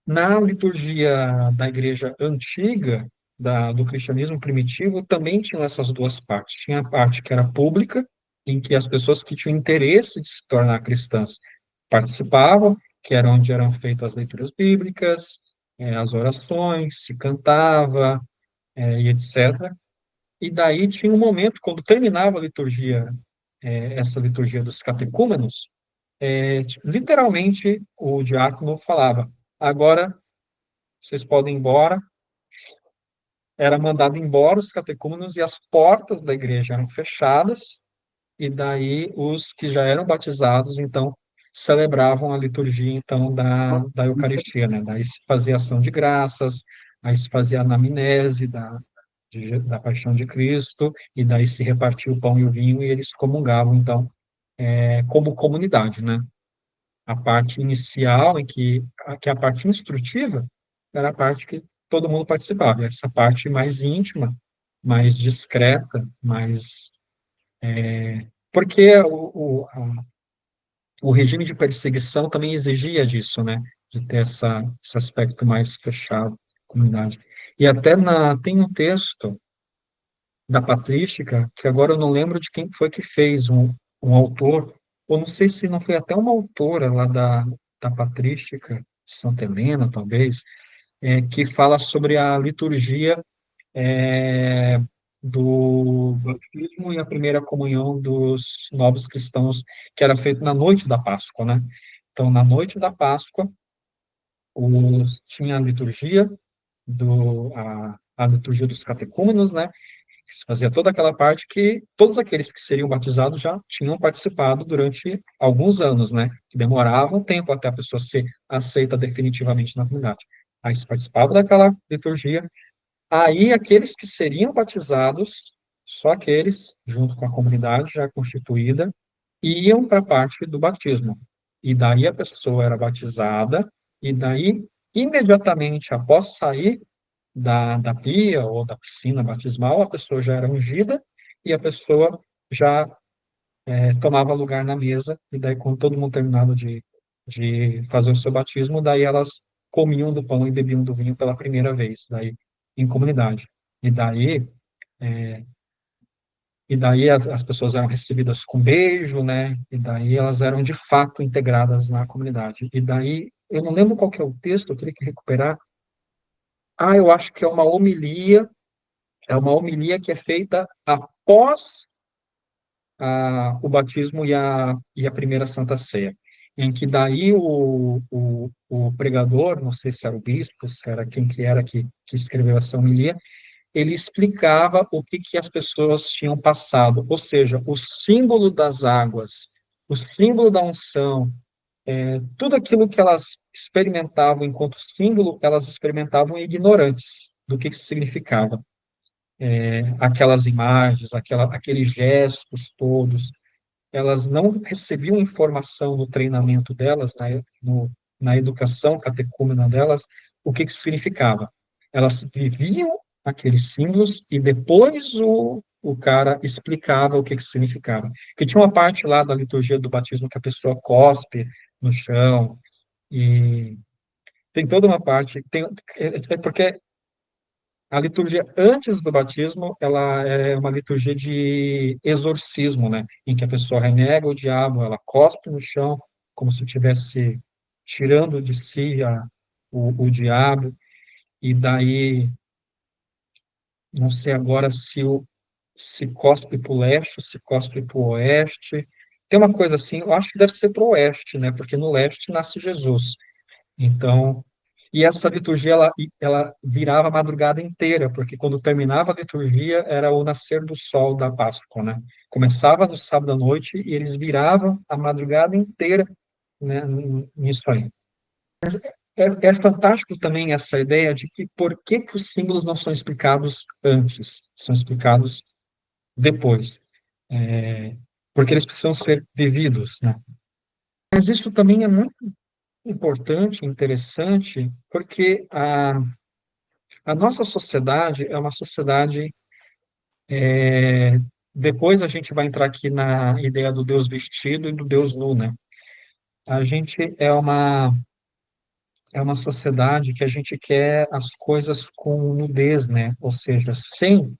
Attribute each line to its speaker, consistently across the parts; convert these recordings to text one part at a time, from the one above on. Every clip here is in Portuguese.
Speaker 1: Na liturgia da igreja antiga, do cristianismo primitivo, também tinham essas duas partes. Tinha a parte que era pública, em que as pessoas que tinham interesse de se tornar cristãs participavam, que era onde eram feitas as leituras bíblicas, as orações, se cantava, e etc. E daí tinha um momento, quando terminava a liturgia, essa liturgia dos catecúmenos, literalmente o diácono falava: agora vocês podem ir embora. Era mandado embora os catecúmenos e as portas da igreja eram fechadas, e daí os que já eram batizados, então, celebravam a liturgia, então,
Speaker 2: Ó,
Speaker 1: da
Speaker 2: que
Speaker 1: Eucaristia, né?
Speaker 2: interessante.
Speaker 1: Daí se fazia ação de graças, aí se fazia a anamnese da paixão de Cristo, e daí se repartia o pão e o vinho, e eles comungavam, então, como comunidade, né? A parte inicial, que é a parte instrutiva, era a parte que todo mundo participava. Essa parte mais íntima, mais discreta, mais... Porque o regime de perseguição também exigia disso, né? De ter esse aspecto mais fechado, comunidade. E até tem um texto da patrística, que agora eu não lembro de quem foi que fez, um autor, ou não sei se não foi até uma autora lá da patrística, Santa Helena, talvez, que fala sobre a liturgia é, do batismo e a primeira comunhão dos novos cristãos, que era feito na noite da Páscoa, né? Então, na noite da Páscoa, tinha a liturgia, a liturgia dos catecúmenos, né? Que se fazia toda aquela parte que todos aqueles que seriam batizados já tinham participado durante alguns anos, né? Que demorava um tempo até a pessoa ser aceita definitivamente na comunidade. Aí se participava daquela liturgia, aí aqueles que seriam batizados, só aqueles, junto com a comunidade já constituída, iam para a parte do batismo. E daí a pessoa era batizada, e daí, imediatamente após sair da pia ou da piscina batismal, a pessoa já era ungida e a pessoa já tomava lugar na mesa, e daí, quando todo mundo terminava de fazer o seu batismo, daí elas comiam do pão e bebiam do vinho pela primeira vez, daí em comunidade. E daí, as pessoas eram recebidas com beijo, né? E daí elas eram de fato integradas na comunidade. E daí, eu não lembro qual que é o texto, eu teria que recuperar. Ah, eu acho que é uma homilia que é feita após o batismo e a primeira Santa Ceia, em que daí o pregador, não sei se era o bispo, se era quem que era que escreveu essa homilia, ele explicava o que as pessoas tinham passado, ou seja, o símbolo das águas, o símbolo da unção, tudo aquilo que elas experimentavam enquanto símbolo, elas experimentavam ignorantes do que significava aquelas imagens, aqueles gestos todos, elas não recebiam informação no treinamento delas, na educação catecúmena delas, o que significava. Elas viviam aqueles símbolos e depois o cara explicava o que significava. Que tinha uma parte lá da liturgia do batismo que a pessoa cospe no chão, e tem toda uma parte, porque a liturgia antes do batismo, ela é uma liturgia de exorcismo, né? Em que a pessoa renega o diabo, ela cospe no chão, como se estivesse tirando de si o diabo, e daí, não sei agora se cospe para o leste, se cospe para o oeste. Tem uma coisa assim, eu acho que deve ser para o oeste, né? Porque no leste nasce Jesus. Então, e essa liturgia ela virava a madrugada inteira, porque quando terminava a liturgia era o nascer do sol da Páscoa, né? Começava no sábado à noite e eles viravam a madrugada inteira, né, nisso aí. É fantástico também essa ideia de que por que os símbolos não são explicados antes, são explicados depois, porque eles precisam ser vividos, né? Mas isso também é muito importante, interessante, porque a nossa sociedade é uma sociedade. Depois a gente vai entrar aqui na ideia do Deus vestido e do Deus nu, né? A gente é uma é uma sociedade que a gente quer as coisas com nudez, né? Ou seja, sem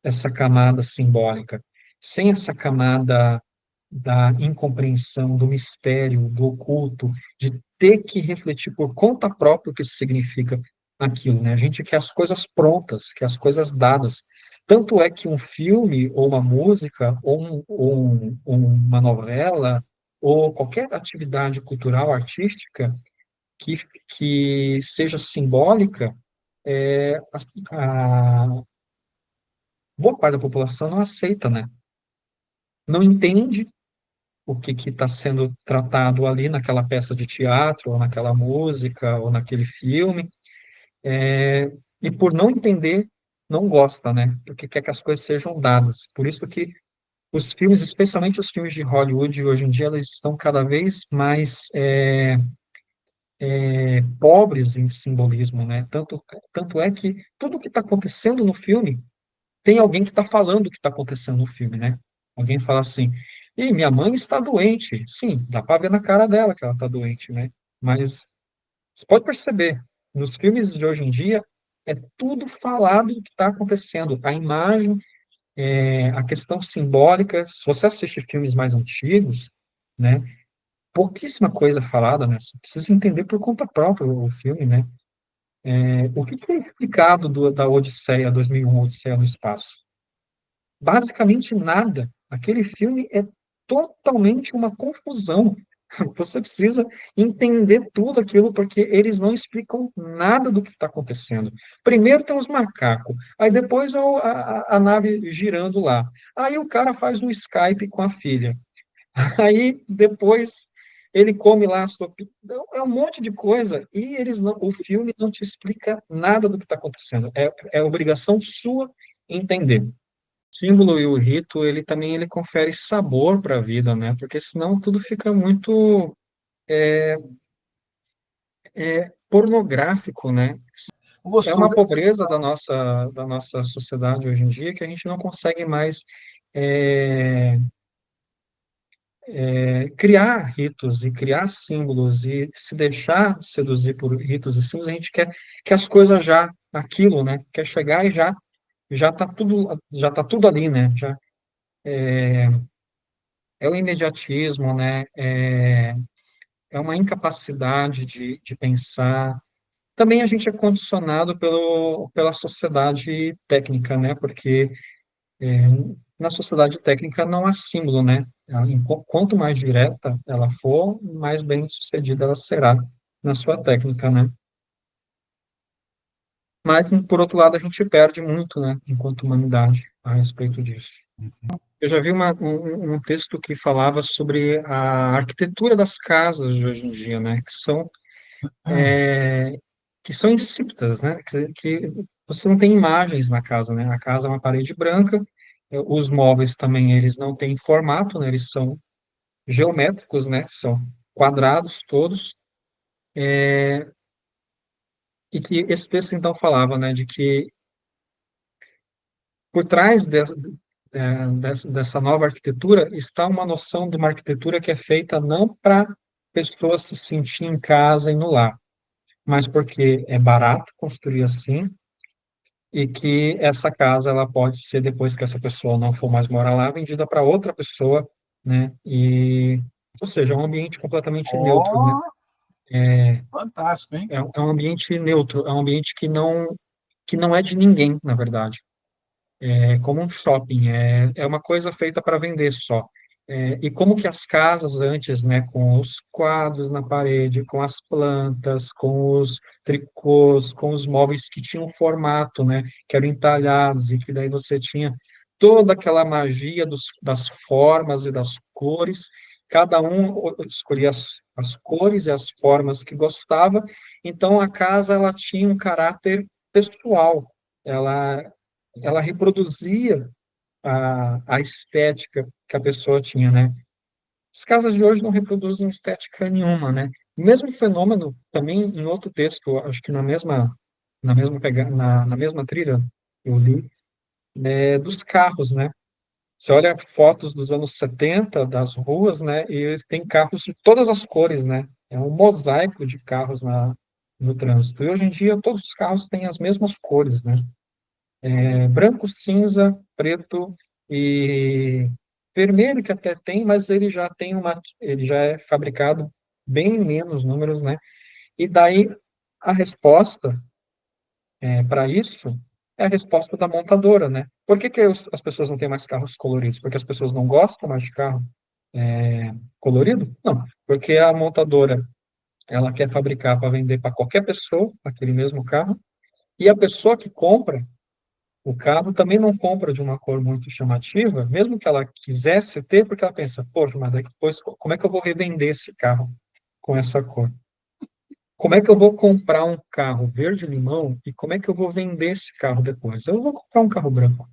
Speaker 1: essa camada simbólica, sem essa camada da incompreensão, do mistério, do oculto, de ter que refletir por conta própria o que significa aquilo, né? A gente quer as coisas prontas, quer as coisas dadas. Tanto é que um filme, ou uma música, ou uma novela, ou qualquer atividade cultural, artística, que, que seja simbólica, é, a boa parte da população não aceita, né? Não entende o que está sendo tratado ali naquela peça de teatro, ou naquela música, ou naquele filme, e por não entender, não gosta, né? Porque quer que as coisas sejam dadas. Por isso que os filmes, especialmente os filmes de Hollywood, hoje em dia, eles estão cada vez mais pobres em simbolismo, né? Tanto é que tudo o que está acontecendo no filme tem alguém que está falando o que está acontecendo no filme, né? Alguém fala assim, e minha mãe está doente. Sim, dá para ver na cara dela que ela está doente, né? Mas você pode perceber, nos filmes de hoje em dia, é tudo falado do que está acontecendo. A imagem, a questão simbólica. Se você assiste filmes mais antigos, né? Pouquíssima coisa falada, né? Você precisa entender por conta própria o filme, né? O que é explicado da Odisseia 2001, Odisseia no Espaço? Basicamente nada. Aquele filme é totalmente uma confusão. Você precisa entender tudo aquilo, porque eles não explicam nada do que está acontecendo. Primeiro tem os macacos, aí depois a nave girando lá. Aí o cara faz um Skype com a filha. Aí depois ele come lá a sopa. Então, é um monte de coisa e eles não, o filme não te explica nada do que está acontecendo. É obrigação sua entender. Símbolo e o rito, ele também ele confere sabor para a vida, né? Porque senão tudo fica muito pornográfico, né?
Speaker 2: O
Speaker 1: É uma
Speaker 2: gostoso é
Speaker 1: pobreza
Speaker 2: sexual.
Speaker 1: da nossa sociedade hoje em dia que a gente não consegue mais é, criar ritos e criar símbolos e se deixar seduzir por ritos e símbolos. A gente quer que as coisas já, aquilo, né? Quer chegar e já tá tudo ali, né? Já é o imediatismo, né? É uma incapacidade de pensar. Também a gente é condicionado pela sociedade técnica, né? Porque na sociedade técnica não há símbolo, né? Quanto mais direta ela for, mais bem-sucedida ela será na sua técnica, né? Mas, por outro lado, a gente perde muito, né? Enquanto humanidade, a respeito disso. Eu já vi um texto que falava sobre a arquitetura das casas de hoje em dia, né? Que são insípidas, né? Que você não tem imagens na casa, né? A casa é uma parede branca, os móveis também, eles não têm formato, né? Eles são geométricos, né? São quadrados todos, e que esse texto, então, falava, né? De que por trás dessa nova arquitetura está uma noção de uma arquitetura que é feita não para pessoas se sentir em casa e no lar, mas porque é barato construir assim, e que essa casa ela pode ser, depois que essa pessoa não for mais morar lá, vendida para outra pessoa, né? Ou seja, é um ambiente completamente neutro, né?
Speaker 2: Ó, fantástico, hein?
Speaker 1: É um ambiente neutro, é um ambiente que não é de ninguém, na verdade. É como um shopping, é uma coisa feita para vender só. E como que as casas antes, né, com os quadros na parede, com as plantas, com os tricôs, com os móveis que tinham formato, né, que eram entalhados e que daí você tinha toda aquela magia das formas e das cores, cada um escolhia as cores e as formas que gostava, então a casa ela tinha um caráter pessoal, ela ela reproduzia a estética que a pessoa tinha, né? As casas de hoje não reproduzem estética nenhuma, né? O mesmo fenômeno também em outro texto, acho que na mesma trilha eu li, dos carros, né? Você olha fotos dos anos 70 das ruas, né? E tem carros de todas as cores, né? É um mosaico de carros no trânsito. E hoje em dia todos os carros têm as mesmas cores, né? Branco, cinza, preto e vermelho que até tem, mas ele já é fabricado bem menos números, né? E daí a resposta para isso é a resposta da montadora, né? Por que que as pessoas não têm mais carros coloridos? Porque as pessoas não gostam mais de carro colorido? Não, porque a montadora ela quer fabricar para vender para qualquer pessoa aquele mesmo carro, e a pessoa que compra o carro também não compra de uma cor muito chamativa, mesmo que ela quisesse ter, porque ela pensa, poxa, mas depois como é que eu vou revender esse carro com essa cor? Como é que eu vou comprar um carro verde-limão e como é que eu vou vender esse carro depois? Eu vou comprar um carro branco.